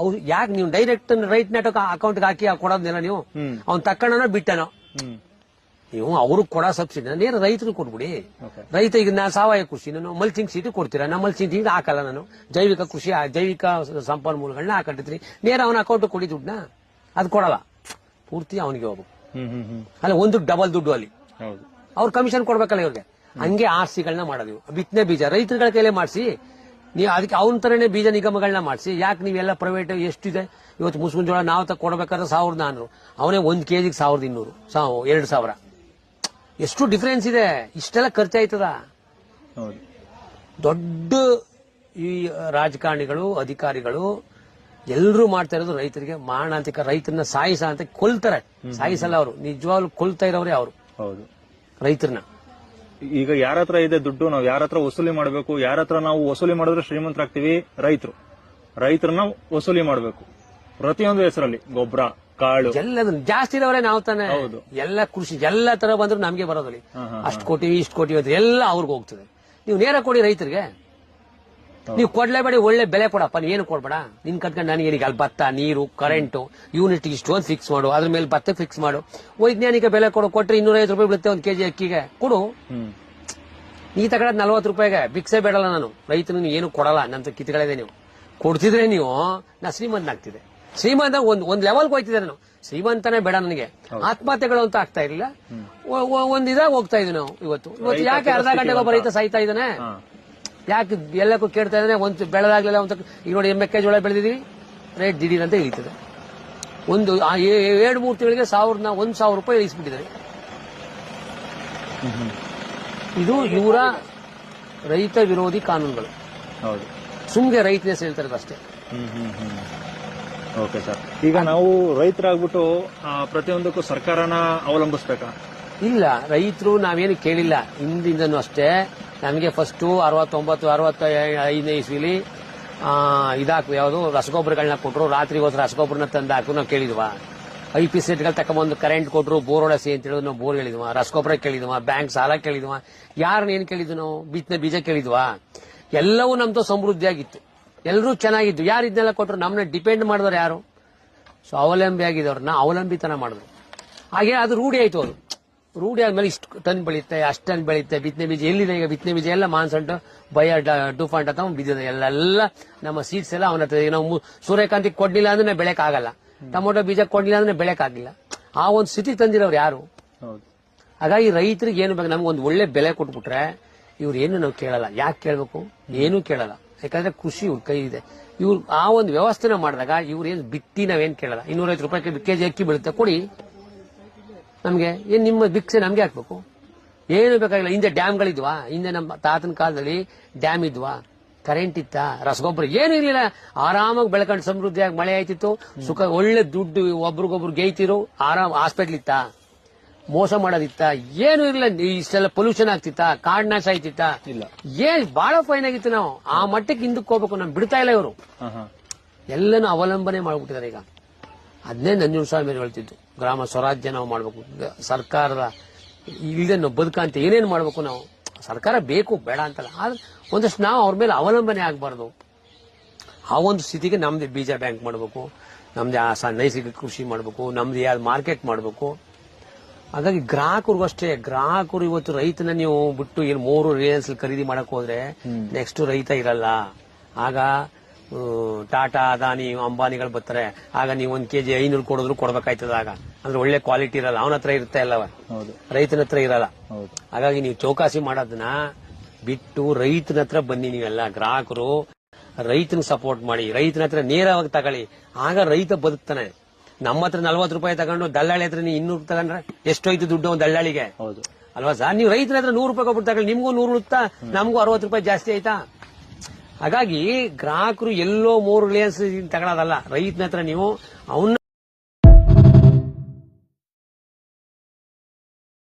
ಅವ್ರು ಯಾಕೆ ನೀವು ಡೈರೆಕ್ಟ್ ರೈಟ್ ನೆಟ್ ಅಕೌಂಟ್ ಹಾಕಿ ಕೊಡೋದಿಲ್ಲ ನೀವು ಅವ್ನ್ ತಕ್ಕಣನೋ ಬಿಟ್ಟನೋ ನೀವು ಅವ್ರಿಗೆ ಕೊಡೋ ಸಬ್ಸಿಡಿ ನೇರ ರೈತರು ಕೊಡ್ಬಿಡಿ. ರೈತ ಈಗ ನಾ ಸಾವಯವ ಕೃಷಿ ನಾನು ಮಲ್ಚಿಂಗ್ ಸೀಟ್ ಕೊಡ್ತೀರಾ, ನಾ ಮಲ್ಚಿಂಗ್ ಸೀಟ್ ಹಾಕಲ್ಲ, ನಾನು ಜೈವಿಕ ಕೃಷಿ ಜೈವಿಕ ಸಂಪನ್ಮೂಲಗಳನ್ನ ಹಾಕೊಂಡಿರ್ತೀನಿ, ನೇರ ಅವನ ಅಕೌಂಟ್ ಕೊಡಿ ದುಡ್ಡನ್ನ. ಅದು ಕೊಡಲ್ಲ, ಪೂರ್ತಿ ಅವನಿಗೆ ಹೋಗ್ಬೇಕು. ಅಲ್ಲ ಒಂದು ಡಬಲ್ ದುಡ್ಡು ಅಲ್ಲಿ ಅವ್ರು ಕಮಿಷನ್ ಕೊಡ್ಬೇಕಲ್ಲ ಇವ್ರಿಗೆ. ಹಂಗೆ ಆರ್ಸಿಗಳನ್ನ ಮಾಡೋದು. ಬಿತ್ತನೆ ಬೀಜ ರೈತರುಗಳ ಕೈಲೇ ಮಾಡಿಸಿ, ನೀವು ಅದಕ್ಕೆ ಅವನ ತರನೇ ಬೀಜ ನಿಗಮಗಳನ್ನ ಮಾಡಿಸಿ. ಯಾಕೆ ನೀವೆಲ್ಲ ಪ್ರೈವೇಟ್ ಎಷ್ಟಿದೆ ಇವತ್ತು ಮುಸ್ಲಿಂ ಜೋಳ ನಾವು ಕೊಡಬೇಕಾದ್ರೆ 1400, ಅವನೇ 1 kg 1200, 2000. ಎಷ್ಟು ಡಿಫರೆನ್ಸ್ ಇದೆ. ಇಷ್ಟೆಲ್ಲ ಖರ್ಚಾಯ್ತದ. ದೊಡ್ಡ ಈ ರಾಜಕಾರಣಿಗಳು ಅಧಿಕಾರಿಗಳು ಎಲ್ಲರೂ ಮಾಡ್ತಾ ಇರೋದು ರೈತರಿಗೆ ಮಾರಣಾಂತಿಕ. ರೈತರನ್ನ ಸಾಯಿಸ ಅಂತ ಕೊಲ್ತಾರೆ, ಸಾಯಿಸಲ್ಲ ಅವರು, ನಿಜವಾಗ್ಲೂ ಕೊಲ್ತಾ ಇರೋರೇ ಅವರು ರೈತರನ್ನ. ಈಗ ಯಾರ ಹತ್ರ ಇದೆ ದುಡ್ಡು, ನಾವು ಯಾರ ಹತ್ರ ವಸೂಲಿ ಮಾಡಬೇಕು, ಯಾರ ಹತ್ರ ನಾವು ವಸೂಲಿ ಮಾಡಿದ್ರೆ ಶ್ರೀಮಂತರಾಗ್ತೀವಿ? ರೈತರನ್ನ ವಸೂಲಿ ಮಾಡಬೇಕು ಪ್ರತಿಯೊಂದು ಹೆಸರಲ್ಲಿ. ಗೊಬ್ಬರ, ಕಾಳು ಎಲ್ಲ ಜಾಸ್ತಿ ಇರೋರೆ ನಾವು ತಾನೆ. ಎಲ್ಲ ಕೃಷಿ ಎಲ್ಲ ತರ ಬಂದ್ರು ನಮ್ಗೆ ಬರೋದಲ್ಲಿ. ಅಷ್ಟು ಕೋಟಿ ಇಷ್ಟು ಕೋಟಿ ಎಲ್ಲ ಅವ್ರಿಗೆ ಹೋಗ್ತದೆ. ನೀವು ನೇರ ಕೊಡಿ ರೈತರಿಗೆ. ನೀವು ಕೊಡ್ಲೇಬೇಡಿ, ಒಳ್ಳೆ ಬೆಲೆ ಕೊಡಪ್ಪ, ಏನು ಕೊಡ್ಬೇಡ. ನಿನ್ ಕಟ್ಕೊಂಡು ನನಗೆ ಅಲ್ಲಿ ಭತ್ತ, ನೀರು, ಕರೆಂಟು, ಯೂನಿಟ್ ಇಷ್ಟು ಅಂತ ಫಿಕ್ಸ್ ಮಾಡು, ಅದ್ರ ಮೇಲೆ ಭತ್ತ ಫಿಕ್ಸ್ ಮಾಡು. ವೈಜ್ಞಾನಿಕ ಬೆಲೆ ಕೊಡು. ಕೊಟ್ರೆ 250 ರೂಪಾಯಿ ಬೀಳುತ್ತೆ 1 kg ಅಕ್ಕಿಗೆ ಕೊಡು. ನೀ ತಗೊಳ್ಳೋದು 40 ರೂಪಾಯಿಗೆ. ಭಿಕ್ಷೆ ಬೇಡಲ್ಲ ನಾನು, ರೈತನಿಗೆ ಏನು ಕೊಡಲ್ಲ. ನಂತ ಕಿತ್ಗಳಿದೆ. ನೀವು ಕೊಡ್ತಿದ್ರೆ ನೀವು ನಾ ಶ್ರೀಮಂತನಾಗ್ತಿದೆ. ಶ್ರೀಮಂತ ಒಂದ್ ಲೆವೆಲ್ಗೆ ಹೋಗ್ತಿದೆ. ನಾನು ಶ್ರೀಮಂತನೇ ಬೇಡ ನನಗೆ. ಆತ್ಮಹತ್ಯೆಗಳು ಅಂತ ಆಗ್ತಾ ಇರ್ಲಿಲ್ಲ, ಒಂದ್ ಇದಾಗ ಹೋಗ್ತಾ ಇದ್ವಿ ನಾವು. ಇವತ್ತು ಯಾಕೆ ಅರ್ಧ ಗಂಟೆಗೆ ಒಬ್ಬ ರೈತ ಸಾಯ್ತಾ ಇದ್ದಾನೆ? ಯಾಕೆ ಎಲ್ಲಕ್ಕೂ ಕೇಳ್ತಾ ಇದ್ದಾನೆ? ಒಂದು ಬೆಳೆದಾಗ್ಲಿಲ್ಲ ಅಂತ. ಈಗ ನೋಡಿ ಮೆಕ್ಕೆಜೋಳ ಬೆಳೆದಿದ್ವಿ, ರೇಟ್ ದಿಢೀರ್ ಅಂತ ಇಳಿತದೆ. ಒಂದು 2-3 ತಿಂಗಳಿಗೆ 1,000 ರೂಪಾಯಿ ಇಳಿಸ್ಬಿಟ್ಟಿದ್ದಾರೆ. ಇದು ಇವರ ರೈತ ವಿರೋಧಿ ಕಾನೂನುಗಳು. ಸುಮ್ಗೆ ರೈತನೇ ಹೇಳ್ತಾರೆ ಅಷ್ಟೇ. ಓಕೆ ಸರ್, ಈಗ ನಾವು ರೈತರಾಗ್ಬಿಟ್ಟು ಪ್ರತಿಯೊಂದಕ್ಕೂ ಸರ್ಕಾರನ ಅವಲಂಬಿಸ್ಬೇಕಾ? ಇಲ್ಲ, ರೈತರು ನಾವೇನು ಕೇಳಿಲ್ಲ ಹಿಂದಿಂದನೂ ಅಷ್ಟೇ. ನಮಗೆ ಫಸ್ಟ್ 69-65 ಇಸ್ವಿಲಿ ಇದಾಕು ಯಾವುದು ರಸಗೊಬ್ಬರಗಳನ್ನ ಕೊಟ್ಟರು. ರಾತ್ರಿಗೋಸ್ಕರ ರಸಗೊಬ್ಬರನ ತಂದು ಹಾಕು ನಾವು ಕೇಳಿದ್ವಾ? IP ಸೆಟ್ಗಳು ತಕೊಂಬಂದು ಕರೆಂಟ್ ಕೊಟ್ಟರು, ಬೋರ್ ಹೊಡಸಿ ಅಂತ ಹೇಳಿದ್ರು. ನಾವು ಬೋರ್ ಹೇಳಿದ್ವಾ? ರಸಗೊಬ್ಬರ ಕೇಳಿದ್ವಾ? ಬ್ಯಾಂಕ್ ಸಾಲ ಕೇಳಿದ್ವಾ? ಯಾರನ್ನ ಏನ್ ಕೇಳಿದ್ವು ನಾವು? ಬಿತ್ತನೆ ಬೀಜ ಕೇಳಿದ್ವಾ? ಎಲ್ಲವೂ ನಮ್ದು ಸಮೃದ್ಧಿಯಾಗಿತ್ತು, ಎಲ್ಲರೂ ಚೆನ್ನಾಗಿದ್ದು. ಯಾರು ಇದನ್ನೆಲ್ಲ ಕೊಟ್ಟರು? ನಮ್ಮನ್ನ ಡಿಪೆಂಡ್ ಮಾಡಿದವ್ರು ಯಾರು? ಸೊ ಅವಲಂಬಿ ಆಗಿದ್ದವ್ರನ್ನ ಅವಲಂಬಿತನ ಮಾಡಿದ್ರು. ಹಾಗೆ ಅದು ರೂಢಿ ಆಯ್ತು. ಅದು ರೂಢಿ ಆದ್ಮೇಲೆ ಇಷ್ಟು ಟನ್ ಬೆಳೀತೆ, ಅಷ್ಟು ಟನ್ ಬೆಳೀತೆ. ಬಿತ್ತನೆ ಬೀಜ ಎಲ್ಲಿದೆ ಈಗ? ಬಿತ್ತನೆ ಬೀಜ ಎಲ್ಲ ಮಾನ್ಸಂಟು, ಬಯ ಡೂಫಾಂಟ್ ಅಂತ ಬಿದ್ದಿದೆ. ಎಲ್ಲ ನಮ್ಮ ಸೀಡ್ಸ್ ಎಲ್ಲ ಅವನ ಹತ್ರ. ನಾವು ಸೂರ್ಯಕಾಂತಿ ಕೊಡ್ಲಿಲ್ಲ ಅಂದ್ರೆ ಬೆಳೆಕ್ ಆಗಲ್ಲ, ಟೊಮೊಟೊ ಬೀಜ ಕೊಡ್ಲಿಲ್ಲ ಅಂದ್ರೆ ಬೆಳೆಕ್ ಆಗಿಲ್ಲ. ಆ ಒಂದು ಸ್ಥಿತಿಗೆ ತಂದಿರೋರು ಯಾರು? ಹಾಗಾಗಿ ರೈತರಿಗೆ ಏನು ಬೇಕು? ನಮ್ಗೆ ಒಂದು ಒಳ್ಳೆ ಬೆಲೆ ಕೊಟ್ಬಿಟ್ರೆ ಇವ್ರು ಏನು ನಾವು ಕೇಳಲ್ಲ. ಯಾಕೆ ಕೇಳಬೇಕು? ಏನೂ ಕೇಳಲ್ಲ. ಯಾಕಂದ್ರೆ ಕೃಷಿ ಇವ್ರ ಕೈ ಇದೆ. ಇವ್ರು ಆ ಒಂದು ವ್ಯವಸ್ಥೆನ ಮಾಡಿದಾಗ ಇವ್ರು ಏನು ಬಿತ್ತಿ ನಾವೇನ್ ಕೇಳಲ್ಲ. 250 ರೂಪಾಯಿ kg ಅಕ್ಕಿ ಬೀಳುತ್ತೆ, ಕೊಡಿ ನಮ್ಗೆ. ಏನ್ ನಿಮ್ಮ ಭಿಕ್ಷೆ ನಮ್ಗೆ ಹಾಕ್ಬೇಕು? ಏನು ಬೇಕಾಗಿಲ್ಲ. ಹಿಂದೆ ಡ್ಯಾಮ್ಗಳಿದ್ವಾ? ಹಿಂದೆ ನಮ್ಮ ತಾತನ ಕಾಲದಲ್ಲಿ ಡ್ಯಾಮ್ ಇದ್ವಾ? ಕರೆಂಟ್ ಇತ್ತ? ರಸಗೊಬ್ಬರ ಏನು ಇರಲಿಲ್ಲ. ಆರಾಮಾಗಿ ಬೆಳ್ಕೊಂಡು ಸಮೃದ್ಧಿಯಾಗಿ ಮಳೆ ಆಯ್ತಿತ್ತು. ಸುಖ, ಒಳ್ಳೆ ದುಡ್ಡು, ಒಬ್ರಿಗೊಬ್ರು ಗೇಯ್ತಿರು. ಆರಾಮ್ ಹಾಸ್ಪಿಟ್ಲ್ ಇತ್ತ? ಮೋಸ ಮಾಡೋದಿತ್ತ? ಏನು ಇರಲಿಲ್ಲ. ಇಷ್ಟೆಲ್ಲ ಪೊಲ್ಯೂಷನ್ ಆಗ್ತಿತ್ತ? ಕಾಡ್ ನಾಶ ಆಯ್ತಿತ್ತ? ಇಲ್ಲ. ಏನ್ ಬಹಳ ಫೈನ್ ಆಗಿತ್ತು. ನಾವು ಆ ಮಟ್ಟಕ್ಕೆ ಹಿಂದಕ್ಕೆ ಹೋಗ್ಬೇಕು. ನಮ್ ಬಿಡ್ತಾ ಇಲ್ಲ ಇವರು. ಎಲ್ಲನೂ ಅವಲಂಬನೆ ಮಾಡ್ಬಿಟ್ಟಿದ್ದಾರೆ. ಈಗ ಅದನ್ನೇ ನಂಜುಂಡಸ್ವಾಮಿ ಹೇಳ್ತಿದ್ದು, ಗ್ರಾಮ ಸ್ವರಾಜ್ಯ ನಾವು ಮಾಡ್ಬೇಕು. ಸರ್ಕಾರದ ಇಲ್ಲದೆ ನಾವು ಬದುಕಂತ ಏನೇನು ಮಾಡ್ಬೇಕು ನಾವು? ಸರ್ಕಾರ ಬೇಕು, ಬೇಡ ಅಂತಲ್ಲ, ಆದ್ರೆ ಒಂದಷ್ಟು ನಾವು ಅವ್ರ ಮೇಲೆ ಅವಲಂಬನೆ ಆಗಬಾರ್ದು. ಆ ಒಂದು ಸ್ಥಿತಿಗೆ ನಮ್ದು ಬೀಜ ಬ್ಯಾಂಕ್ ಮಾಡಬೇಕು, ನಮ್ದು ನೈಸರ್ಗಿಕ ಕೃಷಿ ಮಾಡಬೇಕು, ನಮ್ದು ಯಾವ್ದು ಮಾರ್ಕೆಟ್ ಮಾಡಬೇಕು. ಹಾಗಾಗಿ ಗ್ರಾಹಕರಿಗೂ ಅಷ್ಟೇ. ಗ್ರಾಹಕರು ಇವತ್ತು ರೈತನ ನೀವು ಬಿಟ್ಟು ಏನು 3 ರಿಲಯನ್ಸ್ ಖರೀದಿ ಮಾಡಕ್ ಹೋದ್ರೆ ನೆಕ್ಸ್ಟ್ ರೈತ ಇರಲ್ಲ. ಆಗ ಟಾಟಾ, ಅದಾನಿ, ಅಂಬಾನಿಗಳು ಬರ್ತಾರೆ. ಆಗ ನೀವು 1 kg 500 ಕೊಡಿದ್ರು ಕೊಡ್ಬೇಕಾಯ್ತದ. ಆಗ ಅಂದ್ರೆ ಒಳ್ಳೆ ಕ್ವಾಲಿಟಿ ಇರಲ್ಲ. ಅವನ ಹತ್ರ ಇರುತ್ತೆ ಅಲ್ಲವ, ರೈತನ ಹತ್ರ ಇರಲ್ಲ. ಹಾಗಾಗಿ ನೀವು ಚೌಕಾಸಿ ಮಾಡೋದನ್ನ ಬಿಟ್ಟು ರೈತನ ಹತ್ರ ಬನ್ನಿ. ನೀವೆಲ್ಲ ಗ್ರಾಹಕರು ರೈತನ ಸಪೋರ್ಟ್ ಮಾಡಿ, ರೈತನ ಹತ್ರ ನೇರವಾಗಿ ತಗೊಳ್ಳಿ. ಆಗ ರೈತ ಬದುಕ್ತಾನೆ. ನಮ್ಮ ಹತ್ರ 40 ರೂಪಾಯಿ ತಗೊಂಡು ದಲ್ಲಾಳಿ ಹತ್ರ ನೀವು 200 ತಗೊಂಡ್ರೆ ಎಷ್ಟೋಯ್ತು ದುಡ್ಡು ಒಂದು ದಲ್ಲಾಳಿಗೆ? ಅಲ್ವಾ ಸರ್? ನೀವು ರೈತರ ಹತ್ರ 100 ರೂಪಾಯಿ ಕೊಟ್ಬಿಟ್ಟು ತಗೊಳ್ಳಿ, ನಿಮ್ಗೂ 100 ಉಳುತ್ತಾ, ನಮಗೂ 60 ರೂಪಾಯಿ ಜಾಸ್ತಿ ಆಯ್ತಾ? ಹಾಗಾಗಿ ಗ್ರಾಹಕರು ಎಲ್ಲೋ 3 ರಿಲಯನ್ಸ್ ತಗೊಳ್ಳೋದಲ್ಲ. ರೈತನ ಹತ್ರ ನೀವು ಅವನ್ನ